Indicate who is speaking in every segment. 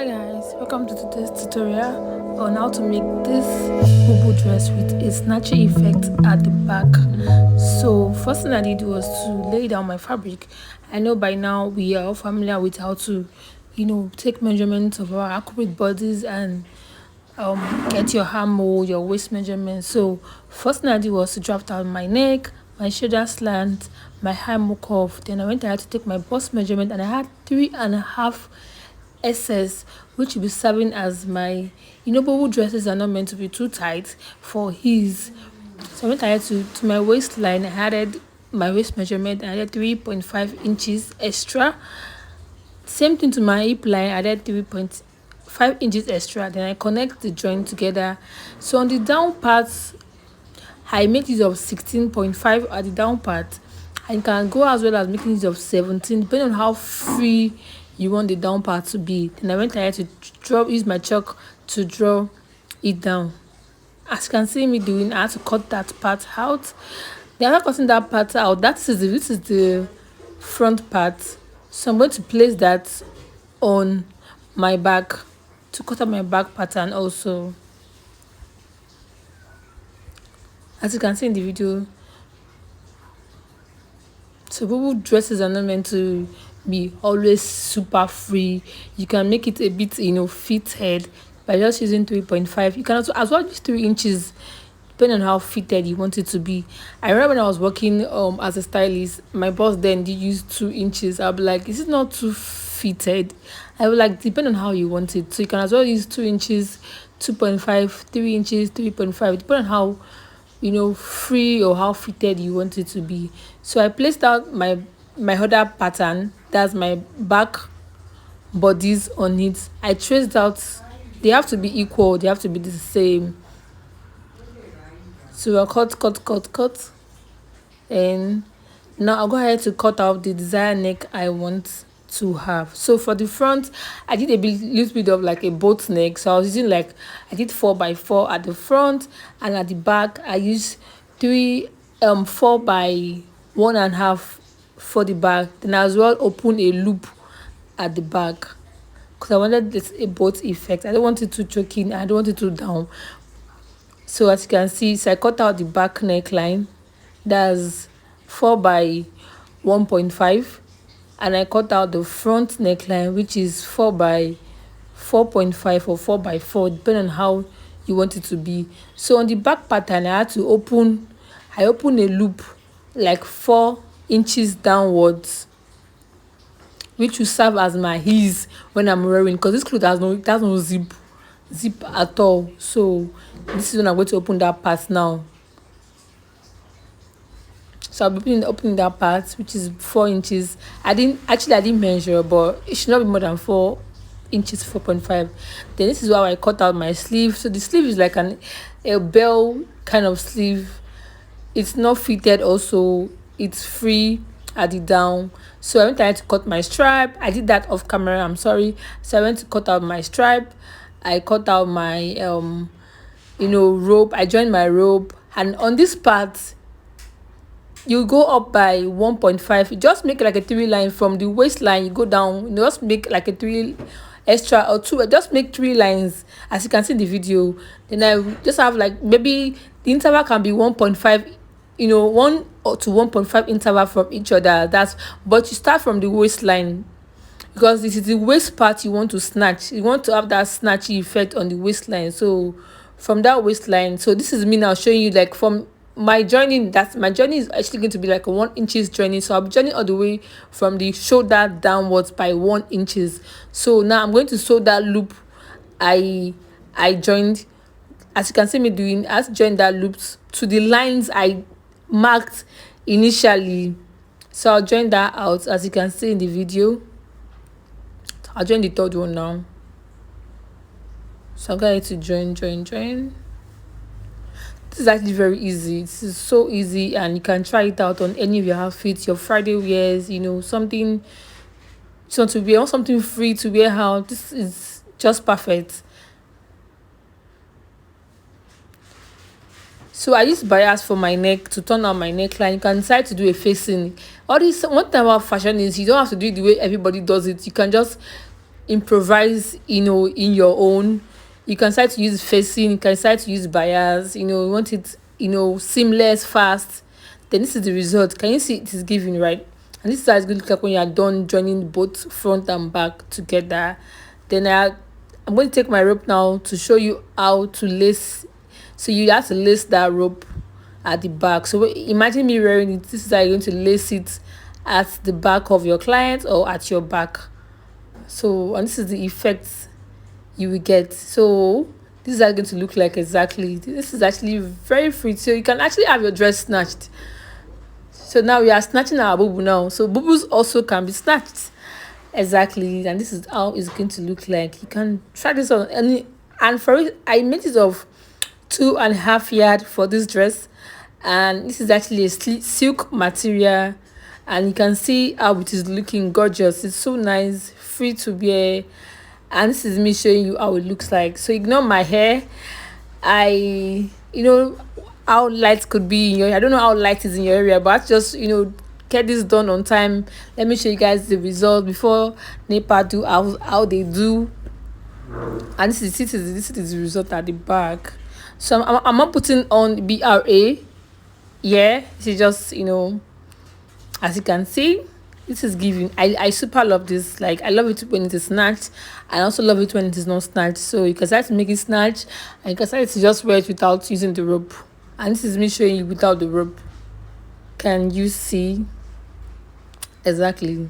Speaker 1: Hi guys, welcome to today's tutorial on how to make this boubou dress with a snatched effect at the back. So first thing I did was to lay down my fabric. I know by now we are all familiar with how to take measurements of our accurate bodies and get your arm hole, your waist measurement. So first thing I did was to draft out my neck, my shoulder slant, my arm cuff. Then I went ahead to take my bust measurement, and I had 3.5 SS, which will be serving as my boubou dresses are not meant to be too tight for ease. So I went ahead to my waistline. I added my waist measurement, and I added 3.5 inches extra. Same thing to my hip line, I added 3.5 inches extra. Then I connect the joint together. So on the down part, I make use of 16.5 at the down part. I can go as well as making use of 17, depending on how free you want the down part to be. Then I went ahead to use my chalk to draw it down. As you can see me doing, I had to cut that part out. Then after cutting that part out, this is the front part. So I'm going to place that on my back to cut out my back pattern also. As you can see in the video, so boubou dresses are not meant to be always super free. You can make it a bit fitted by just using 3.5. You can also as well use 3 inches depending on how fitted you want it to be. I remember when I was working as a stylist, my boss then did use 2 inches. I'll be like, is it not too fitted? I would like, depend on how you want it. So you can as well use 2 inches, 2.5, 3 inches, 3.5, depending on how free or how fitted you want it to be. So I placed out my other pattern, that's my back bodies on it. I traced out, they have to be equal, they have to be the same. So I'll cut, and now I'll go ahead to cut out the desired neck I want to have. So for the front, I did little bit of like a boat neck. So I was using I did 4x4 at the front, and at the back I used 4x1.5 for the back. Then I as well open a loop at the back because I wanted this a boat effect. I don't want it too choking, I don't want it too down. So as you can see, so I cut out the back neckline, that's 4x1.5, and I cut out the front neckline, which is 4x4.5 or 4x4, depending on how you want it to be. So on the back pattern, I had to open a loop like 4 inches downwards, which will serve as my ease when I'm wearing, because this cloth has no zip at all. So this is when I'm going to open that part now. So I'll be opening that part, which is 4 inches. I didn't measure, but it should not be more than 4 inches, 4.5. Then this is how I cut out my sleeve. So the sleeve is like a bell kind of sleeve. It's not fitted also, it's free at the down. So I went ahead to cut my stripe. I did that off camera, I'm sorry. So I went to cut out my stripe. I cut out my rope. I joined my rope, and on this part you go up by 1.5. You just make like a 3 line from the waistline. You go down, just make like a 3 extra or 2, just make 3 lines as you can see in the video. Then I just have like, maybe the interval can be 1.5, 1 to 1.5 interval from each other. But you start from the waistline, because this is the waist part you want to snatch. You want to have that snatchy effect on the waistline. So from that waistline, so this is me now showing you like from my joining. My journey is actually going to be like a 1 inches journey. So I'll be joining all the way from the shoulder downwards by 1 inches. So now I'm going to sew that loop I joined. As you can see me doing, I joined that loop to the lines I marked initially. So I'll join that out as you can see in the video. I'll join the third one now. So I'm going to join. This is actually very easy. This is so easy, and you can try it out on any of your outfits, your Friday wears, something to wear, something free to wear out. This is just perfect. So I use bias for my neck to turn out my neckline. You can decide to do a facing. All this, one thing about fashion is you don't have to do it the way everybody does it. You can just improvise, in your own. You can start to use facing, you can start to use bias, you want it, seamless, fast. Then this is the result. Can you see it is giving, right? And this is how it's going to look like when you are done joining both front and back together. Then I'm going to take my rope now to show you how to lace. So you have to lace that rope at the back. So imagine me wearing it. This is how you're going to lace it at the back of your client or at your back. So, and this is the effect you will get. So this is how it's going to look like exactly. This is actually very free. So you can actually have your dress snatched. So now we are snatching our boubou now. So boubous also can be snatched. Exactly. And this is how it's going to look like. You can try this on any, and for it, I made it of 2.5 yard for this dress. And this is actually a silk material. And you can see how it is looking gorgeous. It's so nice, free to wear. And this is me showing you how it looks like. So ignore my hair. How light could be in your, I don't know how light is in your area, but just get this done on time. Let me show you guys the result before NEPA do how they do. And this is the result at the back. So I'm not putting on BRA. Yeah, this is just as you can see, this is giving. I super love this. Like, I love it when it is snatched. I also love it when it is not snatched. So you can start to make it snatch, and you can start to just wear it without using the rope. And this is me showing you without the rope. Can you see? Exactly.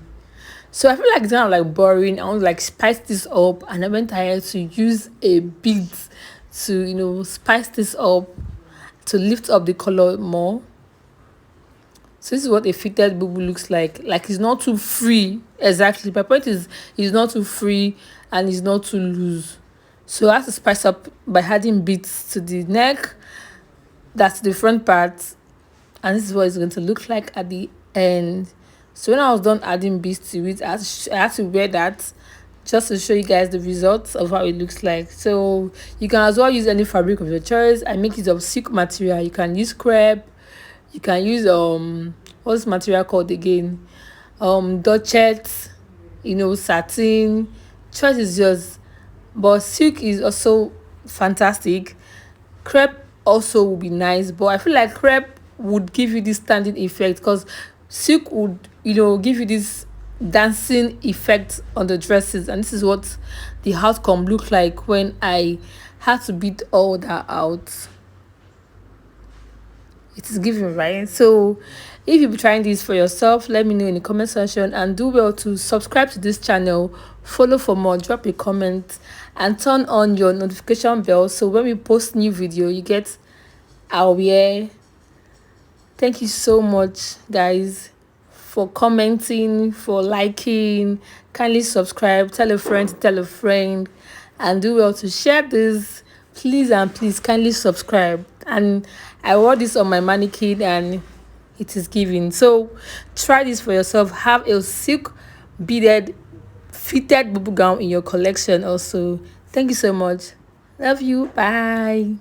Speaker 1: So I feel like it's kind of like boring. I want to like spice this up, and I went ahead to use a bead to spice this up, to lift up the color more. So this is what a fitted boubou looks like. Like, it's not too free. Exactly. My point is, it's not too free and it's not too loose. So I have to spice up by adding beads to the neck. That's the front part. And this is what it's going to look like at the end. So when I was done adding beads to it, I had to wear that just to show you guys the results of how it looks like. So you can as well use any fabric of your choice. I make it of silk material. You can use crepe. You can use what's material called again? Duchet, satin. Choice is yours. But silk is also fantastic. Crepe also would be nice, but I feel like crepe would give you this standing effect, because silk would give you this dancing effect on the dresses. And this is what the outcome looked like when I had to beat all that out. It is giving, right? So if you'll be trying this for yourself, let me know in the comment section, and do well to subscribe to this channel, follow for more, drop a comment, and turn on your notification bell so when we post new video you get aware. Thank you so much, guys, for commenting, for liking. Kindly subscribe, tell a friend, and do well to share this. Please and please kindly subscribe. And I wore this on my mannequin and it is giving. So try this for yourself. Have a silk beaded fitted boubou gown in your collection also. Thank you so much. Love you. Bye.